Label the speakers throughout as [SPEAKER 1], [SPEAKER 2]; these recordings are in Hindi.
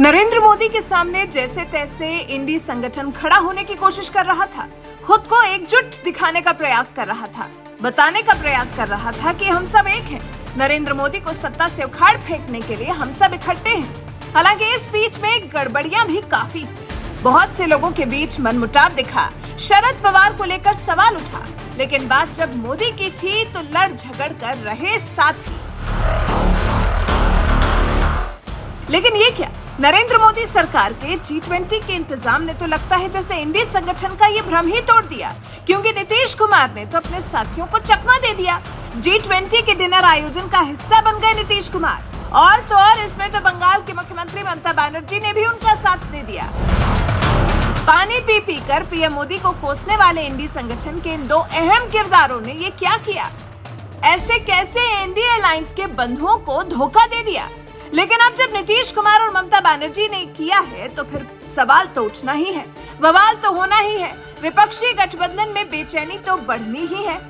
[SPEAKER 1] नरेंद्र मोदी के सामने जैसे तैसे इंडी संगठन खड़ा होने की कोशिश कर रहा था, खुद को एकजुट दिखाने का प्रयास कर रहा था, बताने का प्रयास कर रहा था कि हम सब एक हैं। नरेंद्र मोदी को सत्ता से उखाड़ फेंकने के लिए हम सब इकट्ठे हैं। हालांकि इस बीच में गड़बड़ियां भी काफी हुई। बहुत से लोगों के बीच मनमुटाव दिखा, शरद पवार को लेकर सवाल उठा, लेकिन बात जब मोदी की थी तो लड़ झगड़ कर रहे साथी। लेकिन ये क्या, नरेंद्र मोदी सरकार के G20 के इंतजाम ने तो लगता है जैसे इंडी संगठन का ये भ्रम ही तोड़ दिया, क्योंकि नीतीश कुमार ने तो अपने साथियों को चकमा दे दिया। G20 के डिनर आयोजन का हिस्सा बन गए नीतीश कुमार, और तो और इसमें तो बंगाल की मुख्यमंत्री ममता बनर्जी ने भी उनका साथ दे दिया। पानी पी पी कर पीएम मोदी को कोसने वाले इंडी संगठन के इन दो अहम किरदारों ने ये क्या किया? ऐसे कैसे इंडी अलायंस के बंधुओं को धोखा दे दिया? लेकिन अब जब नीतीश कुमार और ममता बनर्जी ने किया है तो फिर सवाल तो उठना ही है, बवाल तो होना ही है। विपक्षी गठबंधन में बेचैनी तो बढ़नी ही है।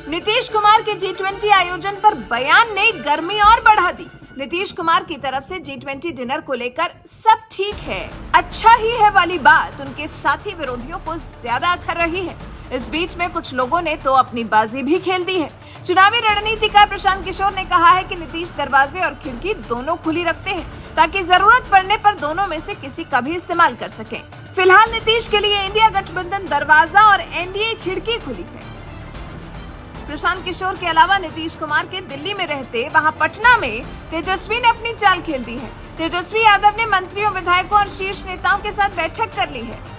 [SPEAKER 1] नीतीश कुमार के G20 आयोजन पर बयान ने गर्मी और बढ़ा दी। नीतीश कुमार की तरफ से G20 डिनर को लेकर सब ठीक है, अच्छा ही है वाली बात उनके साथी विरोधियों को ज्यादा अखर रही है। इस बीच में कुछ लोगों ने तो अपनी बाजी भी खेल दी है। चुनावी रणनीतिकार प्रशांत किशोर ने कहा है कि नीतीश दरवाजे और खिड़की दोनों खुली रखते हैं, ताकि जरूरत पड़ने पर दोनों में से किसी का भी इस्तेमाल कर सकें। फिलहाल नीतीश के लिए इंडिया गठबंधन दरवाजा और एनडीए खिड़की खुली है। प्रशांत किशोर के अलावा नीतीश कुमार के दिल्ली में रहते वहां पटना में तेजस्वी ने अपनी चाल खेल दी है। तेजस्वी यादव ने मंत्रियों, विधायकों और शीर्ष नेताओं के साथ बैठक कर ली है।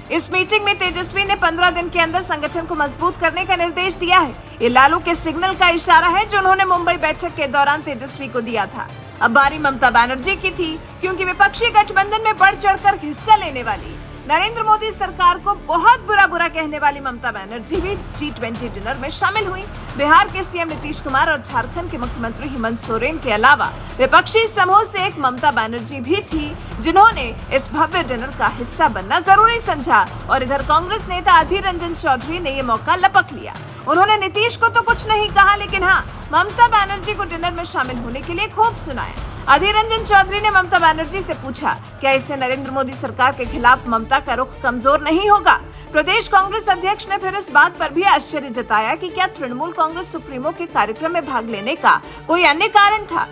[SPEAKER 1] इस मीटिंग में तेजस्वी ने 15 दिन के अंदर संगठन को मजबूत करने का निर्देश दिया है। ये लालू के सिग्नल का इशारा है जो उन्होंने मुंबई बैठक के दौरान तेजस्वी को दिया था। अब बारी ममता बनर्जी की थी, क्योंकि विपक्षी गठबंधन में बढ़ चढ़कर हिस्सा लेने वाली नरेंद्र मोदी सरकार को बहुत बुरा कहने वाली ममता बनर्जी भी G20 डिनर में शामिल हुई। बिहार के सीएम नीतीश कुमार और झारखंड के मुख्यमंत्री हेमंत सोरेन के अलावा विपक्षी समूह से एक ममता बनर्जी भी थी, जिन्होंने इस भव्य डिनर का हिस्सा बनना जरूरी समझा। और इधर कांग्रेस नेता अधीर रंजन चौधरी ने ये मौका लपक लिया। उन्होंने नीतीश को तो कुछ नहीं कहा, लेकिन हाँ, ममता बनर्जी को डिनर में शामिल होने के लिए खूब सुनाया। अधीर रंजन चौधरी ने ममता बनर्जी से पूछा, क्या इससे नरेंद्र मोदी सरकार के खिलाफ ममता का रुख कमजोर नहीं होगा? प्रदेश कांग्रेस अध्यक्ष ने फिर इस बात पर भी आश्चर्य जताया कि क्या तृणमूल कांग्रेस सुप्रीमो के कार्यक्रम में भाग लेने का कोई अन्य कारण था?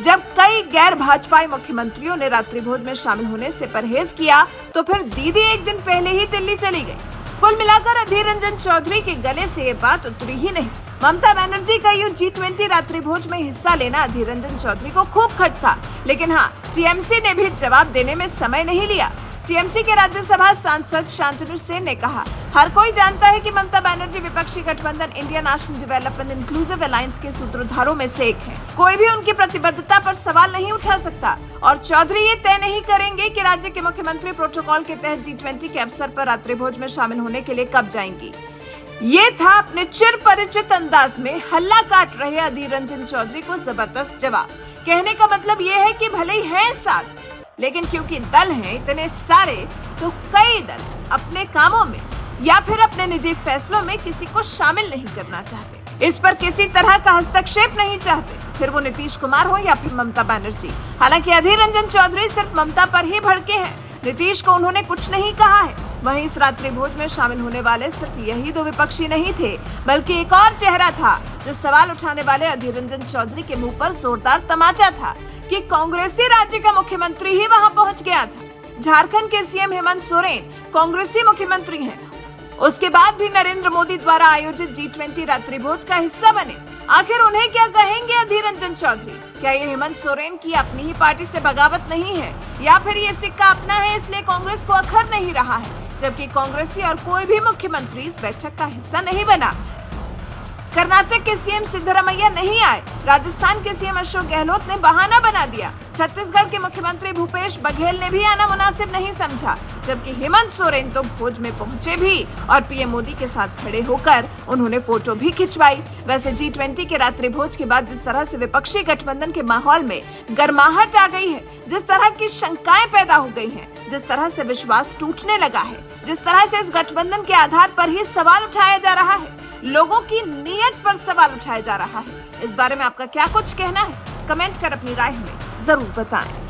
[SPEAKER 1] जब कई गैर भाजपाई मुख्यमंत्रियों ने रात्रि भोज में शामिल होने से परहेज किया, तो फिर दीदी एक दिन पहले ही दिल्ली चली गई। कुल मिलाकर अधीर रंजन चौधरी के गले से ये बात उतरी ही नहीं। ममता बनर्जी का G20 रात्रि भोज में हिस्सा लेना अधीर रंजन चौधरी को खूब खटका, लेकिन हाँ, टीएमसी ने भी जवाब देने में समय नहीं लिया। टीएमसी के राज्यसभा सांसद शांतनु सेन ने कहा, हर कोई जानता है कि ममता बनर्जी विपक्षी गठबंधन India national development inclusive alliance के सूत्रधारों में से एक है। कोई भी उनकी प्रतिबद्धता पर सवाल नहीं उठा सकता, और चौधरी ये तय नहीं करेंगे कि राज्य के मुख्यमंत्री प्रोटोकॉल के तहत G20 के अवसर पर रात्रि भोज में शामिल होने के लिए कब जाएंगी। ये था अपने चिर परिचित अंदाज में हल्ला काट रहे अधीर रंजन चौधरी को जबरदस्त जवाब। कहने का मतलब ये है कि भले ही है साथ, लेकिन क्योंकि दल हैं इतने सारे, तो कई दल अपने कामों में या फिर अपने निजी फैसलों में किसी को शामिल नहीं करना चाहते। इस पर किसी तरह का हस्तक्षेप नहीं चाहते, फिर वो नीतीश कुमार हो या फिर ममता बनर्जी। हालांकि अधीर रंजन चौधरी सिर्फ ममता पर ही भड़के हैं, नीतीश को उन्होंने कुछ नहीं कहा है। वहीं इस रात्रि भोज में शामिल होने वाले सिर्फ यही दो विपक्षी नहीं थे, बल्कि एक और चेहरा था जो सवाल उठाने वाले अधीर रंजन चौधरी के मुंह पर जोरदार तमाचा था कि कांग्रेसी राज्य का मुख्यमंत्री ही वहां पहुंच गया था। झारखंड के सीएम हेमंत सोरेन कांग्रेसी मुख्यमंत्री हैं, उसके बाद भी नरेंद्र मोदी द्वारा आयोजित G20 रात्रि भोज का हिस्सा बने। आखिर उन्हें क्या कहेंगे अधीर रंजन चौधरी? क्या ये हेमंत सोरेन की अपनी ही पार्टी से बगावत नहीं है, या फिर ये सिक्का अपना है इसलिए कांग्रेस को अखर नहीं रहा है, जबकि कांग्रेसी और कोई भी मुख्यमंत्री इस बैठक का हिस्सा नहीं बना? कर्नाटक के सीएम सिद्धरामैया नहीं आए, राजस्थान के सीएम अशोक गहलोत ने बहाना बना दिया, छत्तीसगढ़ के मुख्यमंत्री भूपेश बघेल ने भी आना मुनासिब नहीं समझा, जबकि हेमंत सोरेन तो भोज में पहुंचे भी और पीएम मोदी के साथ खड़े होकर उन्होंने फोटो भी खिंचवाई। वैसे G20 के रात्रि भोज के बाद जिस तरह से विपक्षी गठबंधन के माहौल में गर्माहट आ गई है, जिस तरह की शंकाएं पैदा हो गई हैं, जिस तरह से विश्वास टूटने लगा है, जिस तरह से इस गठबंधन के आधार पर ही सवाल उठाया जा रहा है, लोगों की नीयत पर सवाल उठाया जा रहा है, इस बारे में आपका क्या कुछ कहना है? कमेंट कर अपनी राय हमें जरूर बताएं।